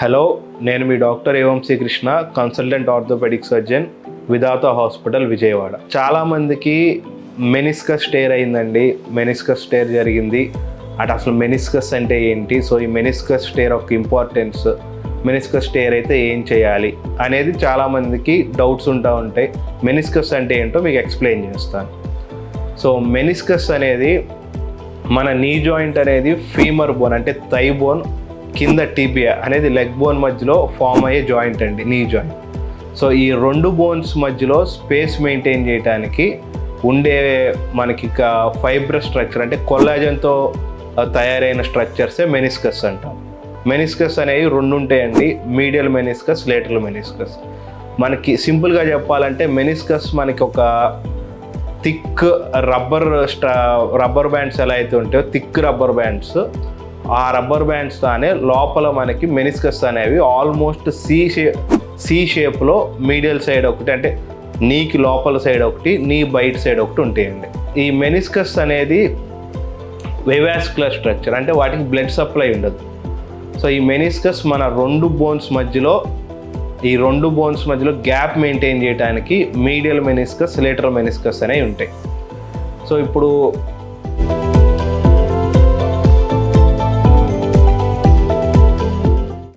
Hello, నేను మీ doctor ఏవంశీ Krishna, consultant orthopaedic surgeon, విధాత hospital, Vijayawada. చాలామందికి meniscus tear అయిందండి, మెనిస్కస్ టేర్ జరిగింది. అసలు మెనిస్కస్ అంటే ఏంటి, సో ఈ మెనిస్కస్ టేర్ యొక్క ఇంపార్టెన్స్, మెనిస్కస్ టేర్ అయితే ఏం చేయాలి అనేది చాలామందికి డౌట్స్ ఉంటాయి. మెనిస్కస్ అంటే ఏంటో మీకు ఎక్స్ప్లెయిన్ చేస్తాను. సో మెనిస్కస్ అనేది మన నీ జాయింట్ అనేది ఫీమర్ బోన్ అంటే థై బోన్ కింద టీబియా అనేది లెగ్ బోన్ మధ్యలో ఫామ్ అయ్యే జాయింట్ అండి, నీ జాయింట్. సో ఈ రెండు బోన్స్ మధ్యలో స్పేస్ మెయింటైన్ చేయడానికి ఉండే మనకి ఫైబ్రస్ స్ట్రక్చర్ అంటే కొల్లాజన్తో తయారైన స్ట్రక్చర్సే మెనిస్కస్ అంటాం. మెనిస్కస్ అనేవి రెండు ఉంటాయండి, మీడియల్ మెనిస్కస్, లేటరల్ మెనిస్కస్. మనకి సింపుల్గా చెప్పాలంటే మెనిస్కస్ మనకి ఒక థిక్ రబ్బర్ బ్యాండ్స్ ఎలా అయితే ఉంటాయో, థిక్ రబ్బర్ బ్యాండ్స్, ఆ రబ్బర్ బ్యాండ్స్తోనే లోపల మనకి మెనిస్కస్ అనేవి ఆల్మోస్ట్ సి షేప్లో మీడియల్ సైడ్ ఒకటి అంటే నీకి లోపల సైడ్ ఒకటి, నీ బయట సైడ్ ఒకటి ఉంటాయండి. ఈ మెనిస్కస్ అనేది వెవాస్కులర్ స్ట్రక్చర్ అంటే వాటికి బ్లడ్ సప్లై ఉండదు. సో ఈ మెనిస్కస్ మన రెండు బోన్స్ మధ్యలో గ్యాప్ మెయింటైన్ చేయడానికి మీడియల్ మెనిస్కస్, లేటరల్ మెనిస్కస్ అనేవి ఉంటాయి. సో ఇప్పుడు